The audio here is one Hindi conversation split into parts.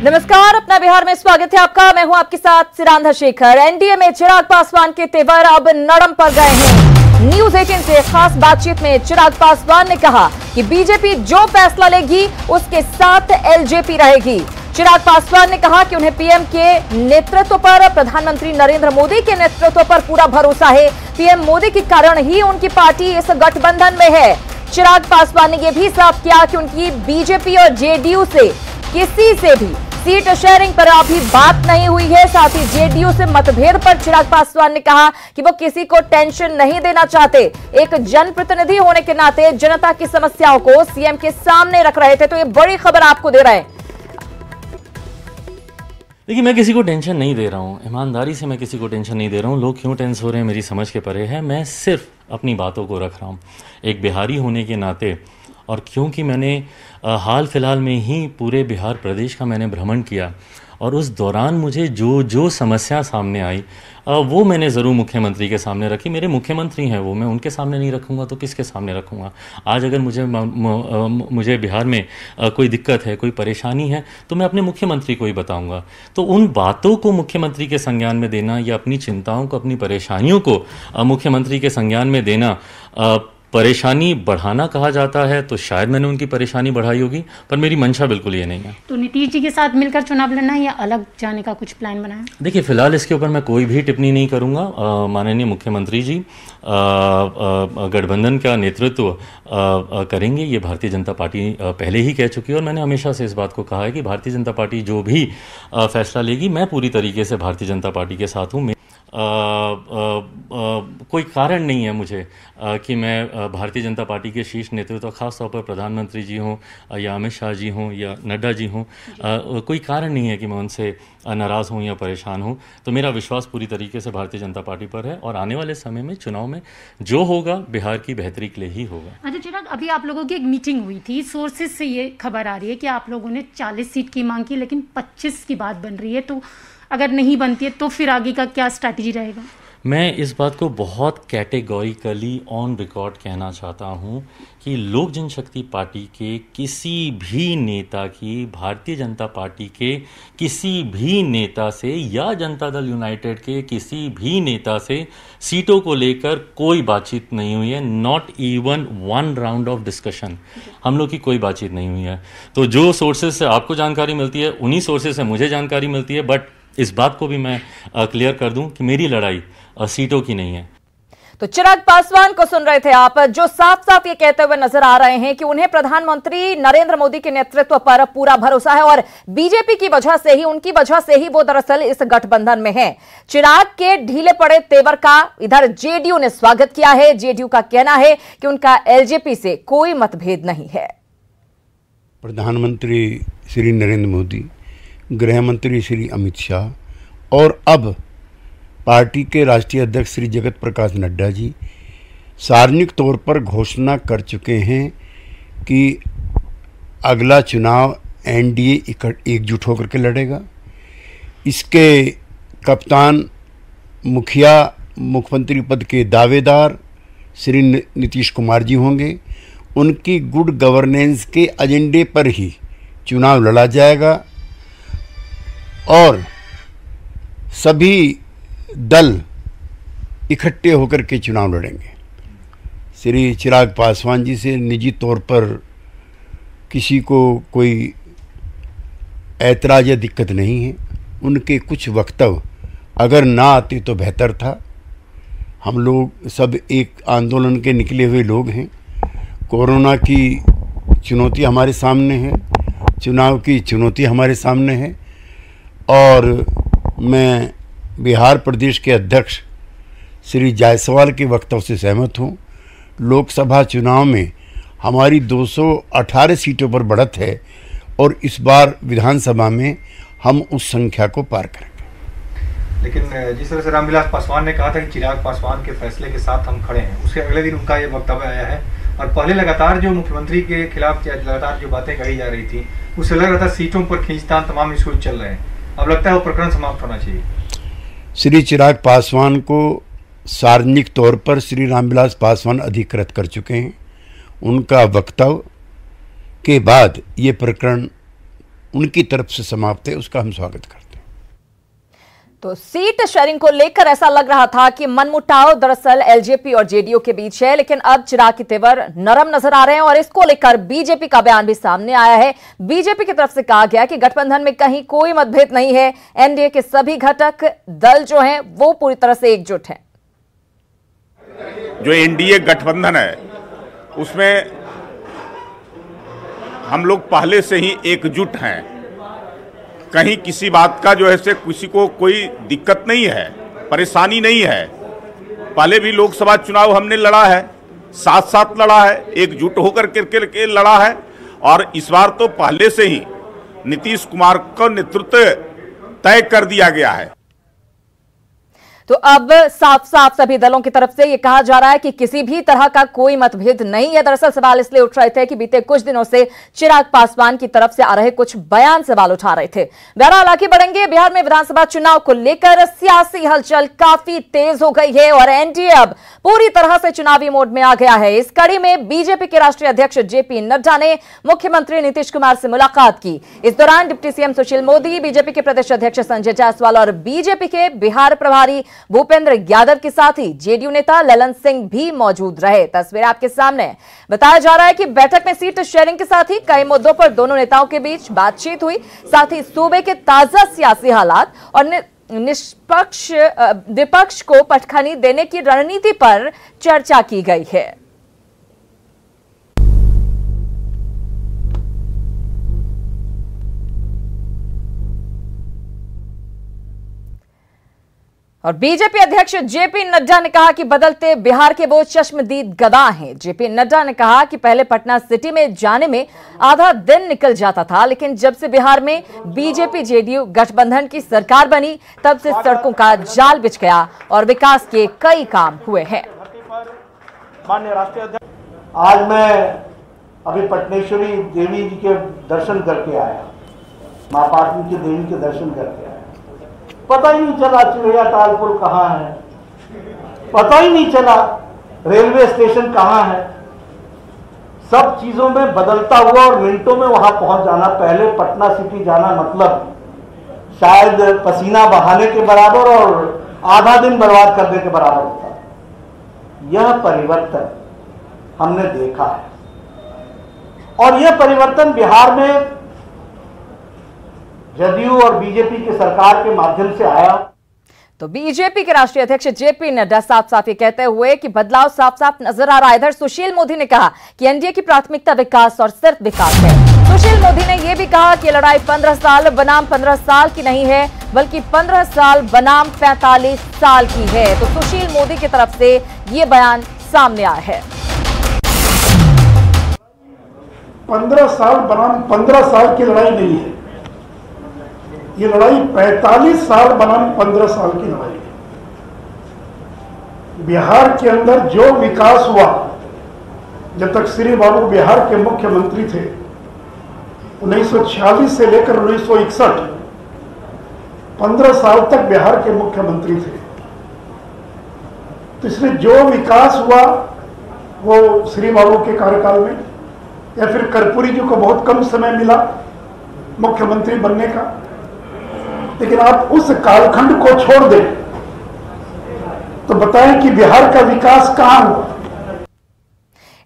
नमस्कार, अपना बिहार में स्वागत है आपका। मैं हूं आपके साथ सिरांधा शेखर। एनडीए में चिराग पासवान के तेवर अब नरम पड़ गए हैं। न्यूज 18 से खास बातचीत में चिराग पासवान ने कहा कि बीजेपी जो फैसला लेगी उसके साथ एलजेपी रहेगी। चिराग पासवान ने कहा कि उन्हें पीएम के नेतृत्व पर, प्रधानमंत्री नरेंद्र मोदी के नेतृत्व पर पूरा भरोसा है। पीएम मोदी के कारण ही उनकी पार्टी इस गठबंधन में है। चिराग पासवान ने यह भी साफ किया कि उनकी बीजेपी और जेडीयू से किसी से भी सीट शेयरिंग पर अभी बात नहीं हुई है। साथ ही जेडीयू से मतभेद पर चिराग पासवान ने कहा कि वो किसी को टेंशन नहीं देना चाहते। एक जनप्रतिनिधि होने के नाते जनता की समस्याओं को सीएम के सामने रख रहे थे। तो ये बड़ी खबर आपको दे रहे हैं। देखिए, मैं किसी को टेंशन नहीं दे रहा हूँ, ईमानदारी से मैं किसी को टेंशन नहीं दे रहा हूँ। लोग क्यों टेंस हो रहे हैं मेरी समझ के परे है। मैं सिर्फ अपनी बातों को रख रहा हूँ एक बिहारी होने के नाते। और क्योंकि मैंने हाल फिलहाल में ही पूरे बिहार प्रदेश का मैंने भ्रमण किया और उस दौरान मुझे जो समस्या सामने आई वो मैंने ज़रूर मुख्यमंत्री के सामने रखी। मेरे मुख्यमंत्री हैं वो, मैं उनके सामने नहीं रखूँगा तो किसके सामने रखूँगा। आज अगर मुझे बिहार में कोई दिक्कत है, कोई परेशानी है तो मैं अपने मुख्यमंत्री को ही बताऊँगा। तो उन बातों को मुख्यमंत्री के संज्ञान में देना या अपनी चिंताओं को, अपनी परेशानियों को मुख्यमंत्री के संज्ञान में देना परेशानी बढ़ाना कहा जाता है, तो शायद मैंने उनकी परेशानी बढ़ाई होगी, पर मेरी मंशा बिल्कुल ये नहीं है। तो नीतीश जी के साथ मिलकर चुनाव लड़ना है या अलग जाने का कुछ प्लान बना है? देखिए, फिलहाल इसके ऊपर मैं कोई भी टिप्पणी नहीं करूंगा। माननीय मुख्यमंत्री जी गठबंधन का नेतृत्व करेंगे, ये भारतीय जनता पार्टी पहले ही कह चुकी है। और मैंने हमेशा से इस बात को कहा है कि भारतीय जनता पार्टी जो भी फैसला लेगी, मैं पूरी तरीके से भारतीय जनता पार्टी के साथ हूँ। कोई कारण नहीं है मुझे कि मैं भारतीय जनता पार्टी के शीर्ष नेतृत्व, खासतौर पर प्रधानमंत्री जी हों या अमित शाह जी हों या नड्डा जी हों, कोई कारण नहीं है कि मैं उनसे नाराज़ हूं या परेशान हूं। तो मेरा विश्वास पूरी तरीके से भारतीय जनता पार्टी पर है और आने वाले समय में चुनाव में जो होगा बिहार की बेहतरी के लिए ही होगा। अच्छा चिराग, अभी आप लोगों की एक मीटिंग हुई थी, सोर्सेज से ये खबर आ रही है कि आप लोगों ने 40 सीट की मांग की, लेकिन 25 की बात बन रही है। तो अगर नहीं बनती है तो फिर आगे का क्या स्ट्रैटेजी रहेगा? मैं इस बात को बहुत कैटेगोरिकली ऑन रिकॉर्ड कहना चाहता हूं कि लोक जनशक्ति पार्टी के किसी भी नेता की भारतीय जनता पार्टी के किसी भी नेता से या जनता दल यूनाइटेड के किसी भी नेता से सीटों को लेकर कोई बातचीत नहीं हुई है। Not even one round of discussion, हम लोग की कोई बातचीत नहीं हुई है। तो जो सोर्सेज से आपको जानकारी मिलती है उन्हीं सोर्सेज से मुझे जानकारी मिलती है। बट इस बात को भी मैं क्लियर कर दूं कि मेरी लड़ाई सीटों की नहीं है। तो चिराग पासवान को सुन रहे थे आप, जो साफ साफ ये कहते हुए नजर आ रहे हैं कि उन्हें प्रधानमंत्री नरेंद्र मोदी के नेतृत्व पर पूरा भरोसा है और बीजेपी की वजह से ही, उनकी वजह से ही वो दरअसल इस गठबंधन में है। चिराग के ढीले पड़े तेवर का इधर जेडीयू ने स्वागत किया है। जेडीयू का कहना है कि उनका एलजेपी से कोई मतभेद नहीं है। प्रधानमंत्री श्री नरेंद्र मोदी, गृह मंत्री श्री अमित शाह और अब पार्टी के राष्ट्रीय अध्यक्ष श्री जगत प्रकाश नड्डा जी सार्वजनिक तौर पर घोषणा कर चुके हैं कि अगला चुनाव एनडीए एकजुट होकर के लड़ेगा। इसके कप्तान, मुखिया, मुख्यमंत्री पद के दावेदार श्री नीतीश कुमार जी होंगे। उनकी गुड गवर्नेंस के एजेंडे पर ही चुनाव लड़ा जाएगा और सभी दल इकट्ठे होकर के चुनाव लड़ेंगे। श्री चिराग पासवान जी से निजी तौर पर किसी को कोई ऐतराज या दिक्कत नहीं है। उनके कुछ वक्तव्य अगर ना आते तो बेहतर था। हम लोग सब एक आंदोलन के निकले हुए लोग हैं। कोरोना की चुनौती हमारे सामने है, चुनाव की चुनौती हमारे सामने है और मैं बिहार प्रदेश के अध्यक्ष श्री जायसवाल के वक्तव्य से सहमत हूँ। लोकसभा चुनाव में हमारी 218 सीटों पर बढ़त है और इस बार विधानसभा में हम उस संख्या को पार करेंगे। लेकिन जिस तरह से रामविलास पासवान ने कहा था कि चिराग पासवान के फैसले के साथ हम खड़े हैं, उसके अगले दिन उनका ये वक्तव्य आया है और पहले लगातार जो मुख्यमंत्री के खिलाफ लगातार जो बातें कही जा रही थी उससे लग रहा था सीटों पर खींचतान तमाम इशू चल रहे हैं। अब लगता है वो प्रकरण समाप्त होना चाहिए। श्री चिराग पासवान को सार्वजनिक तौर पर श्री रामविलास पासवान अधिकृत कर चुके हैं। उनका वक्तव्य के बाद ये प्रकरण उनकी तरफ से समाप्त है, उसका हम स्वागत करते हैं। तो सीट शेयरिंग को लेकर ऐसा लग रहा था कि मनमुटाव दरअसल एलजेपी और जेडीयू के बीच है, लेकिन अब चिराग के तेवर नरम नजर आ रहे हैं और इसको लेकर बीजेपी का बयान भी सामने आया है। बीजेपी की तरफ से कहा गया कि गठबंधन में कहीं कोई मतभेद नहीं है, एनडीए के सभी घटक दल जो हैं वो पूरी तरह से एकजुट हैं। जो एनडीए गठबंधन है उसमें हम लोग पहले से ही एकजुट हैं, कहीं किसी बात का जो है से किसी को कोई दिक्कत नहीं है, परेशानी नहीं है। पहले भी लोकसभा चुनाव हमने लड़ा है, साथ साथ लड़ा है, एकजुट होकर के लड़ा है और इस बार तो पहले से ही नीतीश कुमार का नेतृत्व तय कर दिया गया है। तो अब साफ साफ सभी दलों की तरफ से यह कहा जा रहा है कि किसी भी तरह का कोई मतभेद नहीं है। दरअसल सवाल इसलिए उठ रहे थे कि बीते कुछ दिनों से चिराग पासवान की तरफ से आ रहे कुछ बयान सवाल उठा रहे थे। बहरहाल आगे बढ़ेंगे। बिहार में विधानसभा चुनाव को लेकर सियासी हलचल काफी तेज हो गई है और एनडीए अब पूरी तरह से चुनावी मोड में आ गया है। इस कड़ी में बीजेपी के राष्ट्रीय अध्यक्ष जेपी नड्डा ने मुख्यमंत्री नीतीश कुमार से मुलाकात की। इस दौरान deputy CM Sushil Modi, BJP के प्रदेश अध्यक्ष संजय जायसवाल और बीजेपी के बिहार प्रभारी भूपेंद्र यादव के साथ ही जेडीयू नेता ललन सिंह भी मौजूद रहे। तस्वीर आपके सामने। बताया जा रहा है कि बैठक में सीट शेयरिंग के साथ ही कई मुद्दों पर दोनों नेताओं के बीच बातचीत हुई। साथ ही सूबे के ताजा सियासी हालात और निष्पक्ष विपक्ष को पटखनी देने की रणनीति पर चर्चा की गई है। और बीजेपी अध्यक्ष जेपी नड्डा ने कहा कि बदलते बिहार के वो चश्मदीद गवाह हैं। जेपी नड्डा ने कहा कि पहले पटना सिटी में जाने में आधा दिन निकल जाता था, लेकिन जब से बिहार में बीजेपी जेडीयू गठबंधन की सरकार बनी तब से सड़कों का जाल बिछ गया और विकास के कई काम हुए हैं। आज मैं अभी पटनेश्वरी देवी जी के दर्शन करके आया, मां पाटन की देवी के दर्शन करके आया। पता ही नहीं चला चिड़िया तालपुर कहाँ है, पता ही नहीं चला रेलवे स्टेशन कहाँ है। सब चीजों में बदलता हुआ और मिनटों में वहां पहुंच जाना। पहले पटना सिटी जाना मतलब शायद पसीना बहाने के बराबर और आधा दिन बर्बाद करने के बराबर होता। यह परिवर्तन हमने देखा है और यह परिवर्तन बिहार में जदयू और बीजेपी की सरकार के माध्यम से आया। तो बीजेपी के राष्ट्रीय अध्यक्ष जेपी नड्डा साफ साफ ये कहते हुए कि बदलाव साफ साफ नजर आ रहा है। इधर सुशील मोदी ने कहा कि एनडीए की प्राथमिकता विकास और सिर्फ विकास है। सुशील मोदी ने यह भी कहा कि लड़ाई 15 साल बनाम 15 साल की नहीं है, बल्कि 15 साल बनाम 45 साल की है। तो सुशील मोदी की तरफ से ये बयान सामने आया है। 15 साल बनाम 15 साल की लड़ाई नहीं है, ये लड़ाई 45 साल बनाम 15 साल की लड़ाई है। बिहार के अंदर जो विकास हुआ जब तक श्री बाबू बिहार के मुख्यमंत्री थे 1946 से लेकर 1961, 15 साल तक बिहार के मुख्यमंत्री थे। तो इसलिए जो विकास हुआ वो श्री बाबू के कार्यकाल में, या फिर कर्पूरी जी को बहुत कम समय मिला मुख्यमंत्री बनने का, लेकिन आप उस कालखंड को छोड़ दें तो बताएं कि बिहार का विकास कहां हुआ।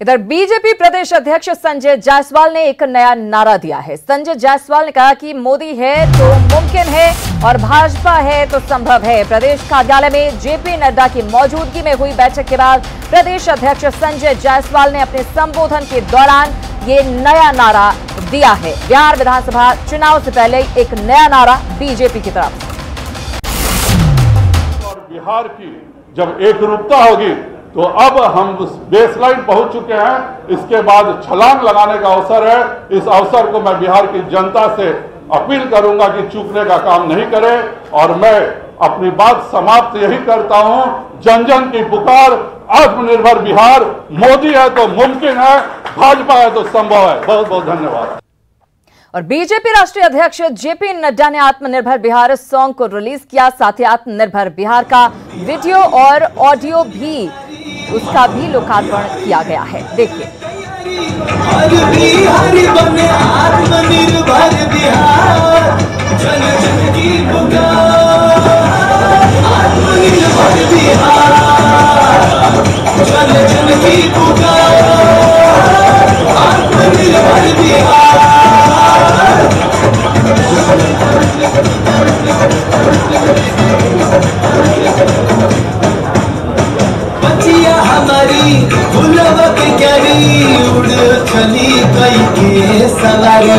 इधर बीजेपी प्रदेश अध्यक्ष संजय जायसवाल ने एक नया नारा दिया है। संजय जायसवाल ने कहा कि मोदी है तो मुमकिन है और भाजपा है तो संभव है। प्रदेश कार्यालय में जेपी नड्डा की मौजूदगी में हुई बैठक के बाद प्रदेश अध्यक्ष संजय जायसवाल ने अपने संबोधन के दौरान ये नया नारा दिया है। बिहार विधानसभा चुनाव से पहले एक नया नारा बीजेपी की तरफ। और बिहार की जब एकरूपता होगी तो अब हम बेसलाइन पहुंच चुके हैं, इसके बाद छलांग लगाने का अवसर है। इस अवसर को मैं बिहार की जनता से अपील करूंगा कि चूकने का काम नहीं करे। और मैं अपनी बात समाप्त यही करता हूं, जन जन की पुकार, आत्मनिर्भर बिहार, मोदी है तो मुमकिन है, भाजपा है तो संभव है। बहुत बहुत धन्यवाद। और बीजेपी राष्ट्रीय अध्यक्ष जेपी नड्डा ने आत्मनिर्भर बिहार सॉन्ग को रिलीज किया। साथ ही आत्मनिर्भर बिहार का वीडियो और ऑडियो भी उसका भी लोकार्पण किया गया है। देखिए।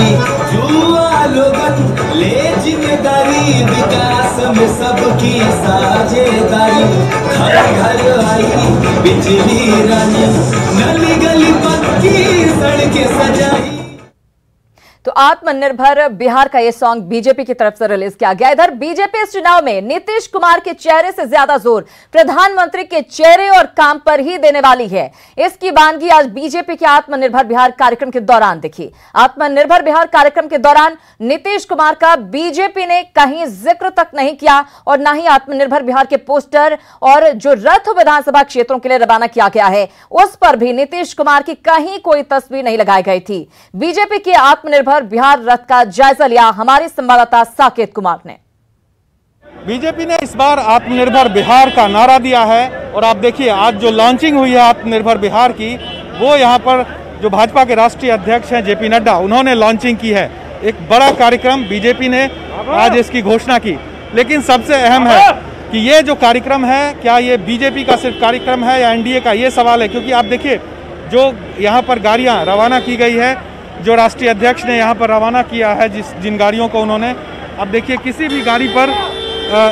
युवा लोगन ले जिम्मेदारी, विकास में सबकी साझेदारी। घर घर आई बिजली रानी, गली गली पक्की सड़कें सजाई। तो आत्मनिर्भर बिहार का ये सॉन्ग बीजेपी की तरफ से रिलीज किया गया। इधर बीजेपी इस चुनाव में नीतीश कुमार के चेहरे से ज्यादा जोर प्रधानमंत्री के चेहरे और काम पर ही देने वाली है। इसकी वानगी आज बीजेपी के आत्मनिर्भर बिहार कार्यक्रम के दौरान दिखी। आत्मनिर्भर बिहार कार्यक्रम के दौरान नीतीश कुमार का बीजेपी ने कहीं जिक्र तक नहीं किया और न ही आत्मनिर्भर बिहार के पोस्टर और जो रथ विधानसभा क्षेत्रों के लिए रवाना किया गया है उस पर भी नीतीश कुमार की कहीं कोई तस्वीर नहीं लगाई गई थी। बीजेपी के आत्मनिर्भर बिहार रथ का जायजा लिया हमारे संवाददाता साकेत कुमार ने। बीजेपी ने इस बार आत्मनिर्भर बिहार का नारा दिया है और आप देखिए आज जो लॉन्चिंग हुई है आत्मनिर्भर बिहार की, वो यहाँ पर जो भाजपा के राष्ट्रीय अध्यक्ष हैं जेपी नड्डा, उन्होंने लॉन्चिंग की है। एक बड़ा कार्यक्रम बीजेपी ने आज इसकी घोषणा की। लेकिन सबसे अहम है कि ये जो कार्यक्रम है, क्या ये बीजेपी का सिर्फ कार्यक्रम है या एनडीए का, ये सवाल है। क्योंकि आप देखिए जो यहाँ पर गाड़ियाँ रवाना की गई है, जो राष्ट्रीय अध्यक्ष ने यहाँ पर रवाना किया है जिन गाड़ियों को उन्होंने, अब देखिए किसी भी गाड़ी पर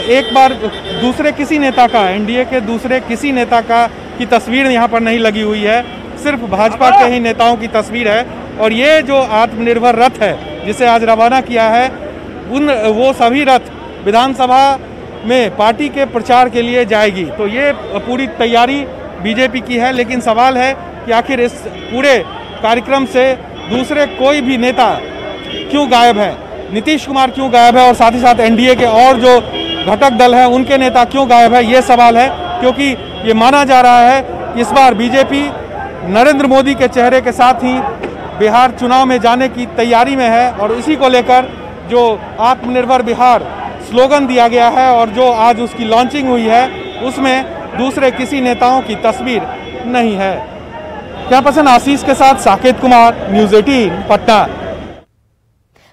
एक बार दूसरे किसी नेता का, एनडीए के दूसरे किसी नेता का की तस्वीर यहाँ पर नहीं लगी हुई है, सिर्फ भाजपा के ही नेताओं की तस्वीर है। और ये जो आत्मनिर्भर रथ है जिसे आज रवाना किया है, वो सभी रथ विधानसभा में पार्टी के प्रचार के लिए जाएगी। तो ये पूरी तैयारी बीजेपी की है। लेकिन सवाल है कि आखिर इस पूरे कार्यक्रम से दूसरे कोई भी नेता क्यों गायब है, नीतीश कुमार क्यों गायब है और साथ ही साथ एनडीए के और जो घटक दल हैं उनके नेता क्यों गायब है, ये सवाल है। क्योंकि ये माना जा रहा है कि इस बार बीजेपी नरेंद्र मोदी के चेहरे के साथ ही बिहार चुनाव में जाने की तैयारी में है और इसी को लेकर जो आत्मनिर्भर बिहार स्लोगन दिया गया है और जो आज उसकी लॉन्चिंग हुई है, उसमें दूसरे किसी नेताओं की तस्वीर नहीं है। कैमरापर्सन आशीष के साथ साकेत कुमार, न्यूज़ 18 पटना।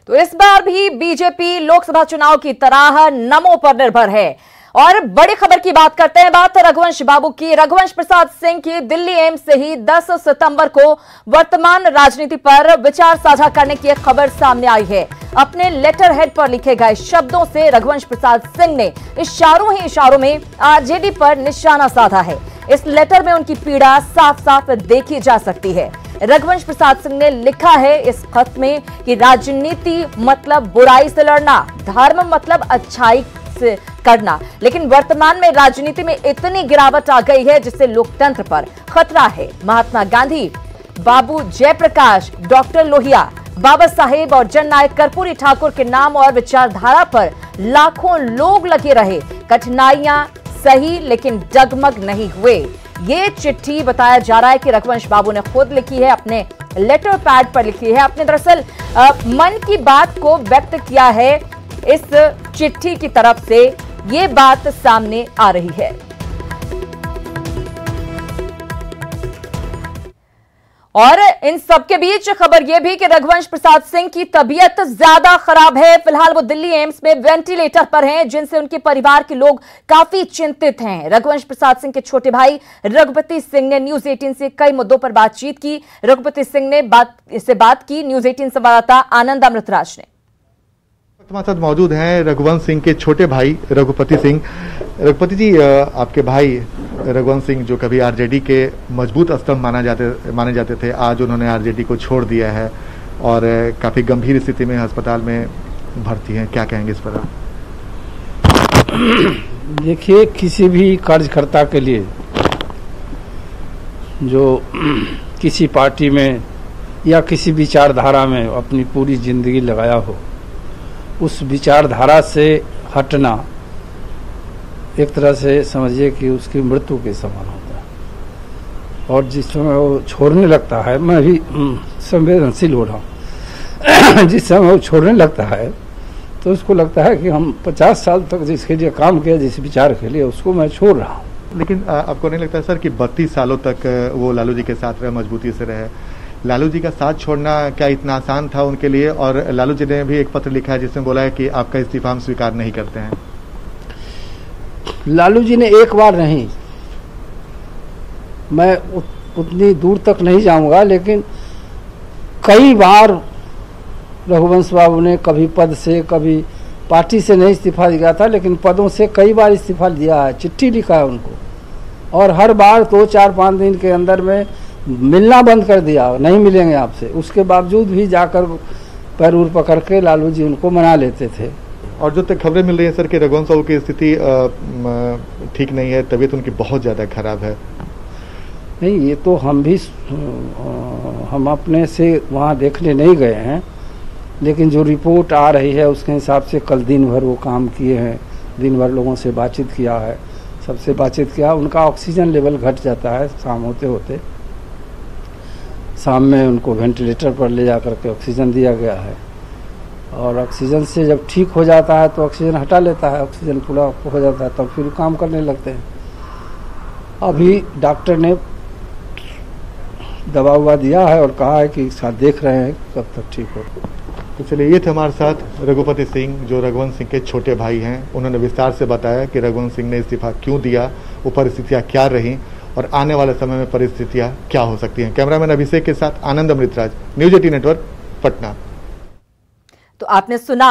तो इस बार भी बीजेपी लोकसभा चुनाव की तरह नमो पर निर्भर है। और बड़ी खबर की बात करते हैं, बात रघुवंश बाबू की। रघुवंश प्रसाद सिंह की दिल्ली एम्स से ही 10 सितंबर को वर्तमान राजनीति पर विचार साझा करने की एक खबर सामने आई है। अपने लेटर हेड पर लिखे गए शब्दों से रघुवंश प्रसाद सिंह ने इशारों ही इशारों में आरजेडी पर निशाना साधा है। इस लेटर में उनकी पीड़ा साफ साफ देखी जा सकती है। रघुवंश प्रसाद सिंह ने लिखा है इस खत में कि राजनीति मतलब बुराई से लड़ना, धर्म मतलब अच्छाई से करना, लेकिन वर्तमान में राजनीति में इतनी गिरावट आ गई है जिससे लोकतंत्र पर खतरा है। महात्मा गांधी, बाबू जयप्रकाश, डॉक्टर लोहिया, बाबा साहेब और जननायक कर्पूरी ठाकुर के नाम और विचारधारा पर लाखों लोग लगे रहे। कठिनाइयां सही लेकिन डगमग नहीं हुए। ये चिट्ठी बताया जा रहा है कि रघुवंश बाबू ने खुद लिखी है, अपने लेटर पैड पर लिखी है। अपने दरअसल मन की बात को व्यक्त किया है इस चिट्ठी की तरफ से, ये बात सामने आ रही है। और इन सबके बीच खबर यह भी कि रघुवंश प्रसाद सिंह की तबीयत ज्यादा खराब है। फिलहाल वो दिल्ली एम्स में वेंटिलेटर पर हैं, जिनसे उनके परिवार के लोग काफी चिंतित हैं। रघुवंश प्रसाद सिंह के छोटे भाई रघुपति सिंह ने न्यूज 18 से कई मुद्दों पर बातचीत की। रघुपति सिंह ने बात की न्यूज 18 संवाददाता आनंद अमृतराज ने। हमारे साथ मौजूद हैं रघुवंश सिंह के छोटे भाई रघुपति सिंह। रघुपति जी, आपके भाई रघुवंश सिंह जो कभी आरजेडी के मजबूत स्तंभ माने जाते थे, आज उन्होंने आरजेडी को छोड़ दिया है और काफ़ी गंभीर स्थिति में अस्पताल में भर्ती हैं, क्या कहेंगे इस पर आप? देखिए, किसी भी कार्यकर्ता के लिए जो किसी पार्टी में या किसी विचारधारा में अपनी पूरी जिंदगी लगाया हो, उस विचारधारा से हटना एक तरह से समझिए कि उसकी मृत्यु के समान होता है। और जिस समय वो छोड़ने लगता है, मैं भी संवेदनशील हो रहा हूँ, जिस समय वो छोड़ने लगता है तो उसको लगता है कि हम 50 साल तक जिसके लिए काम किया, जिस विचार के लिए, उसको मैं छोड़ रहा हूँ। लेकिन आपको नहीं लगता सर कि 32 सालों तक वो लालू जी के साथ रहे, मजबूती से रहे? लालू जी का साथ छोड़ना क्या इतना आसान था उनके लिए? और लालू जी ने भी एक पत्र लिखा है जिसमें बोला है कि आपका इस्तीफा हम स्वीकार नहीं करते हैं। लालू जी ने एक बार नहीं, मैं उतनी दूर तक नहीं जाऊंगा, लेकिन कई बार रघुवंश बाबू ने कभी पद से, कभी पार्टी से नहीं इस्तीफा दिया था, लेकिन पदों से कई बार इस्तीफा दिया है, चिट्ठी लिखा है उनको, और हर बार 2-4-5 दिन के अंदर में मिलना बंद कर दिया, नहीं मिलेंगे आपसे। उसके बावजूद भी जाकर पैर पकड़ के लालू जी उनको मना लेते थे। और जो तक खबरें मिल रही हैं सर कि रघुवंश बाबू की स्थिति ठीक नहीं है, तबीयत उनकी बहुत ज़्यादा खराब है। नहीं, ये तो हम अपने से वहाँ देखने नहीं गए हैं, लेकिन जो रिपोर्ट आ रही है उसके हिसाब से कल दिन भर वो काम किए हैं, दिन भर लोगों से बातचीत किया है, सबसे बातचीत किया। उनका ऑक्सीजन लेवल घट जाता है शाम होते होते, शाम में उनको वेंटिलेटर पर ले जा करके ऑक्सीजन दिया गया है, और ऑक्सीजन से जब ठीक हो जाता है तो ऑक्सीजन हटा लेता है, ऑक्सीजन पूरा हो जाता है तब फिर काम करने लगते हैं। अभी डॉक्टर ने दवा उवा दिया है और कहा है कि साथ देख रहे हैं कब तक ठीक हो। तो चलिए, ये थे हमारे साथ रघुपति सिंह, जो रघुवंश सिंह के छोटे भाई हैं। उन्होंने विस्तार से बताया कि रघुवंश सिंह ने इस्तीफा क्यों दिया, वो परिस्थितियाँ क्या रहीं और आने वाले समय में परिस्थितियाँ क्या हो सकती हैं। कैमरामैन अभिषेक के साथ आनंद अमृतराज, न्यूज 18 नेटवर्क, पटना। तो आपने सुना,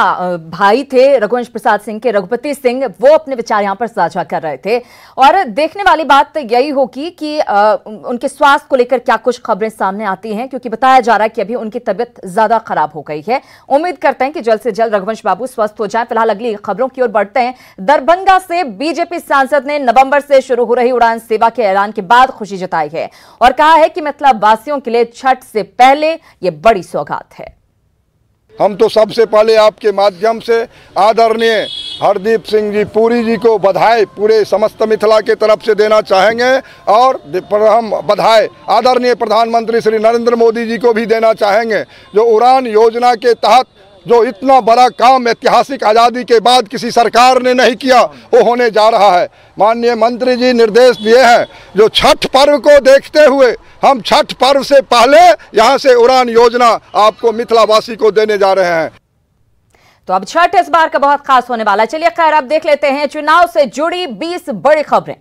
भाई थे रघुवंश प्रसाद सिंह के, रघुपति सिंह, वो अपने विचार यहां पर साझा कर रहे थे। और देखने वाली बात यही होगी कि उनके स्वास्थ्य को लेकर क्या कुछ खबरें सामने आती हैं, क्योंकि बताया जा रहा है कि अभी उनकी तबीयत ज्यादा खराब हो गई है। उम्मीद करते हैं कि जल्द से जल्द रघुवंश बाबू स्वस्थ हो जाएं। फिलहाल अगली खबरों की ओर बढ़ते हैं। दरभंगा से बीजेपी सांसद ने नवंबर से शुरू हो रही उड़ान सेवा के ऐलान के बाद खुशी जताई है और कहा है कि मतलब वासियों के लिए छठ से पहले ये बड़ी सौगात है। हम तो सबसे पहले आपके माध्यम से आदरणीय हरदीप सिंह जी पुरी जी को बधाई पूरे समस्त मिथिला के तरफ से देना चाहेंगे, और हम बधाई आदरणीय प्रधानमंत्री श्री नरेंद्र मोदी जी को भी देना चाहेंगे, जो उड़ान योजना के तहत जो इतना बड़ा काम ऐतिहासिक आज़ादी के बाद किसी सरकार ने नहीं किया, वो होने जा रहा है। माननीय मंत्री जी निर्देश दिए हैं, जो छठ पर्व को देखते हुए हम छठ पर्व से पहले यहाँ से उड़ान योजना आपको मिथिलावासी को देने जा रहे हैं। तो अब छठ इस बार का बहुत खास होने वाला है। चलिए खैर, अब देख लेते हैं चुनाव से जुड़ी 20 बड़ी खबरें।